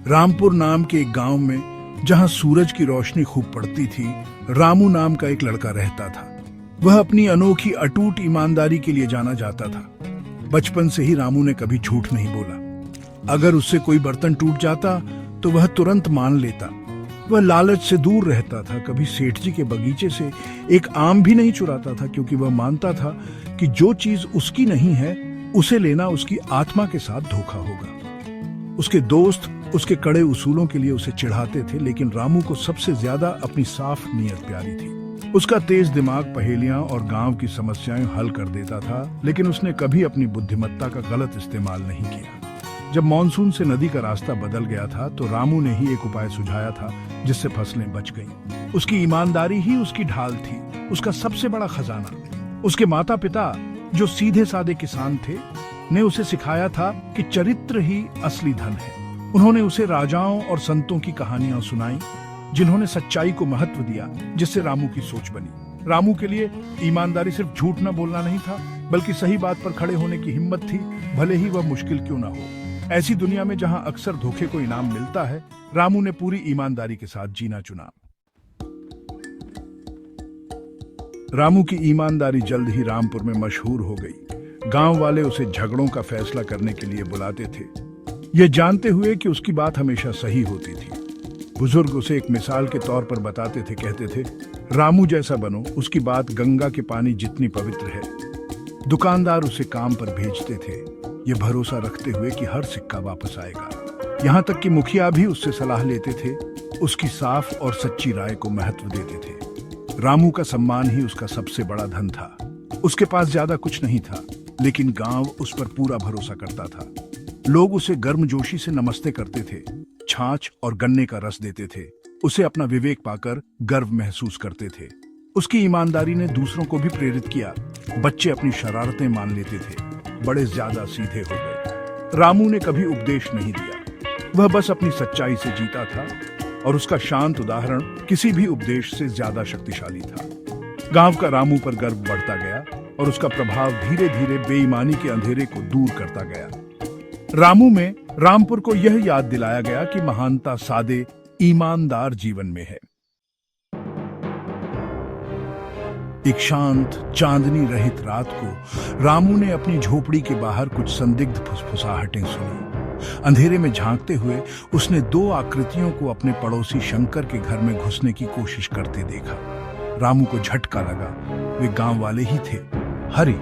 रामपुर नाम के एक गांव में, जहां सूरज की रोशनी खूब पड़ती थी, रामू नाम का एक लड़का रहता था। वह अपनी अनोखी अटूट ईमानदारी के लिए जाना जाता था। बचपन से ही रामू ने कभी झूठ नहीं बोला। अगर उससे कोई बर्तन टूट जाता तो वह तुरंत मान लेता। वह लालच से दूर रहता था। कभी सेठ जी के बगीचे से एक आम भी नहीं चुराता था, क्योंकि वह मानता था कि जो चीज उसकी नहीं है उसे लेना उसकी आत्मा के साथ धोखा होगा। उसके दोस्त उसके कड़े उसूलों के लिए उसे चिढ़ाते थे, लेकिन रामू को सबसे ज्यादा अपनी साफ नीयत प्यारी थी। उसका तेज दिमाग पहेलियां और गांव की समस्याएं हल कर देता था, लेकिन उसने कभी अपनी बुद्धिमत्ता का गलत इस्तेमाल नहीं किया। जब मानसून से नदी का रास्ता बदल गया था तो रामू ने ही एक उपाय सुझाया था, जिससे फसलें बच गईं। उसकी ईमानदारी ही उसकी ढाल थी, उसका सबसे बड़ा खजाना। उसके माता पिता, जो सीधे साधे किसान थे, ने उसे सिखाया था कि चरित्र ही असली धन है। उन्होंने उसे राजाओं और संतों की कहानियां सुनाई, जिन्होंने सच्चाई को महत्व दिया, जिससे रामू की सोच बनी। रामू के लिए ईमानदारी सिर्फ झूठ न बोलना नहीं था, बल्कि सही बात पर खड़े होने की हिम्मत थी, भले ही वह मुश्किल क्यों ना हो। ऐसी दुनिया में जहां अक्सर धोखे को इनाम मिलता है, रामू ने पूरी ईमानदारी के साथ जीना चुना। रामू की ईमानदारी जल्द ही रामपुर में मशहूर हो गई। गांव वाले उसे झगड़ों का फैसला करने के लिए बुलाते थे, यह जानते हुए कि उसकी बात हमेशा सही होती थी। बुजुर्ग उसे एक मिसाल के तौर पर बताते थे, कहते थे, रामू जैसा बनो, उसकी बात गंगा के पानी जितनी पवित्र है। दुकानदार उसे काम पर भेजते थे, ये भरोसा रखते हुए कि हर सिक्का वापस आएगा। यहाँ तक कि मुखिया भी उससे सलाह लेते थे, उसकी साफ और सच्ची राय को महत्व देते थे। रामू का सम्मान ही उसका सबसे बड़ा धन था। उसके पास ज्यादा कुछ नहीं था, लेकिन गांव उस पर पूरा भरोसा करता था। लोग उसे गर्मजोशी से नमस्ते करते थे, छाछ और गन्ने का रस देते थे। उसे अपना विवेक पाकर गर्व महसूस करते थे। उसकी ईमानदारी ने दूसरों को भी प्रेरित किया। बच्चे अपनी शरारतें मान लेते थे, बड़े ज्यादा सीधे हो गए। रामू ने कभी उपदेश नहीं दिया, वह बस अपनी सच्चाई से जीता था, और उसका शांत उदाहरण किसी भी उपदेश से ज्यादा शक्तिशाली था। गांव का रामू पर गर्व बढ़ता गया, और उसका प्रभाव धीरे धीरे बेईमानी के अंधेरे को दूर करता गया। रामू में रामपुर को यह याद दिलाया गया कि महानता सादे, ईमानदार जीवन में है। एक शांत, चांदनी रहित रात को रामू ने अपनी झोपड़ी के बाहर कुछ संदिग्ध फुसफुसाहटें सुनी। अंधेरे में झांकते हुए उसने दो आकृतियों को अपने पड़ोसी शंकर के घर में घुसने की कोशिश करते देखा। रामू को झटका लगा, वे गांव वाले ही थे। हरि,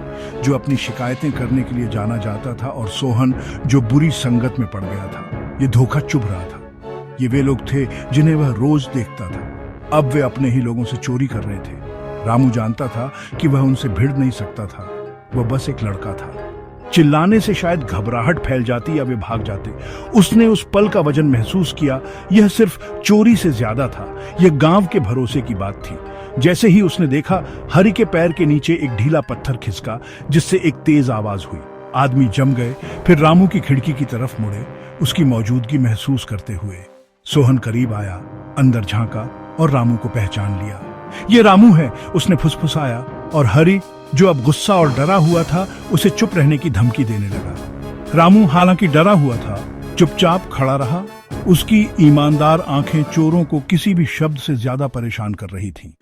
जो अपनी शिकायतें करने के लिए जाना जाता था, और सोहन, जो बुरी संगत में पड़ गया था। ये धोखा चुभ रहा था। ये वे लोग थे जिन्हें वह रोज देखता था। अब वे अपने ही लोगों से चोरी कर रहे थे। रामू जानता था कि वह उनसे भिड़ नहीं सकता था। वह बस एक लड़का था। चिल्लाने से शायद घबराहट फैल जाती या वे भाग जाते। उसने उस पल का वजन महसूस किया। यह सिर्फ चोरी से ज्यादा था, यह गांव के भरोसे की बात थी। जैसे ही उसने देखा, हरि के पैर के नीचे एक ढीला पत्थर खिसका, जिससे एक तेज आवाज हुई। आदमी जम गए। फिर रामू की खिड़की की तरफ मुड़े, उसकी मौजूदगी महसूस करते हुए। सोहन करीब आया, अंदर झांका और रामू को पहचान लिया। ये रामू है, उसने फुसफुसाया, और हरि, जो अब गुस्सा और डरा हुआ था, उसे चुप रहने की धमकी देने लगा। रामू हालांकि डरा हुआ था, चुपचाप खड़ा रहा। उसकी ईमानदार आंखें चोरों को किसी भी शब्द से ज्यादा परेशान कर रही थीं।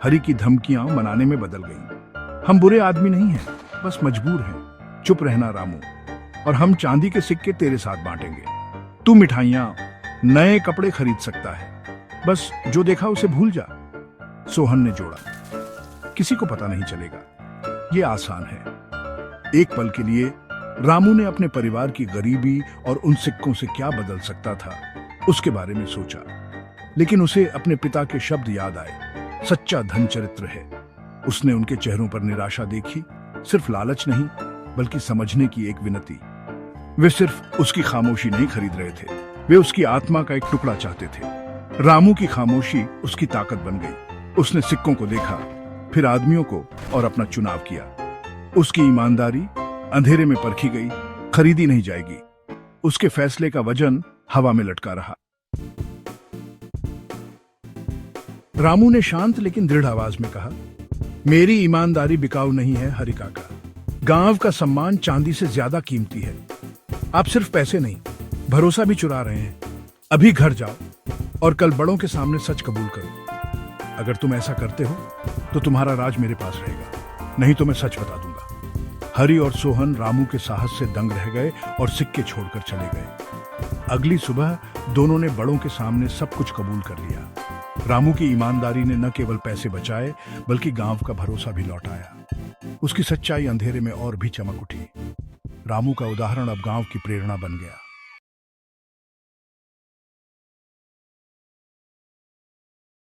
हरि की धमकियां मनाने में बदल गईं। हम बुरे आदमी नहीं हैं, बस मजबूर हैं। चुप रहना रामू, और हम चांदी के सिक्के तेरे साथ बांटेंगे। तू मिठाइयां, नए कपड़े खरीद सकता है, बस जो देखा उसे भूल जा। सोहन ने जोड़ा, किसी को पता नहीं चलेगा, ये आसान है। एक पल के लिए रामू ने अपने परिवार की गरीबी और उन सिक्कों से क्या बदल सकता था, उसके बारे में सोचा। लेकिन उसे अपने पिता के शब्द याद आए, सच्चा धन चरित्र है। उसने उनके चेहरों पर निराशा देखी, सिर्फ लालच नहीं, बल्कि समझने की एक विनती। वे सिर्फ उसकी खामोशी नहीं खरीद रहे थे, वे उसकी आत्मा का एक टुकड़ा चाहते थे। रामू की खामोशी उसकी ताकत बन गई। उसने सिक्कों को देखा, फिर आदमियों को, और अपना चुनाव किया। उसकी ईमानदारी अंधेरे में परखी गई, खरीदी नहीं जाएगी। उसके फैसले का वजन हवा में लटका रहा। रामू ने शांत लेकिन दृढ़ आवाज में कहा, मेरी ईमानदारी बिकाऊ नहीं है हरि काका। गांव का सम्मान चांदी से ज्यादा कीमती है। आप सिर्फ पैसे नहीं, भरोसा भी चुरा रहे हैं। अभी घर जाओ और कल बड़ों के सामने सच कबूल करो। अगर तुम ऐसा करते हो तो तुम्हारा राज मेरे पास रहेगा, नहीं तो मैं सच बता दूंगा। हरि और सोहन रामू के साहस से दंग रह गए और सिक्के छोड़कर चले गए। अगली सुबह दोनों ने बड़ों के सामने सब कुछ कबूल कर लिया। रामू की ईमानदारी ने न केवल पैसे बचाए बल्कि गांव का भरोसा भी लौटाया। उसकी सच्चाई अंधेरे में और भी चमक उठी। रामू का उदाहरण अब गांव की प्रेरणा बन गया।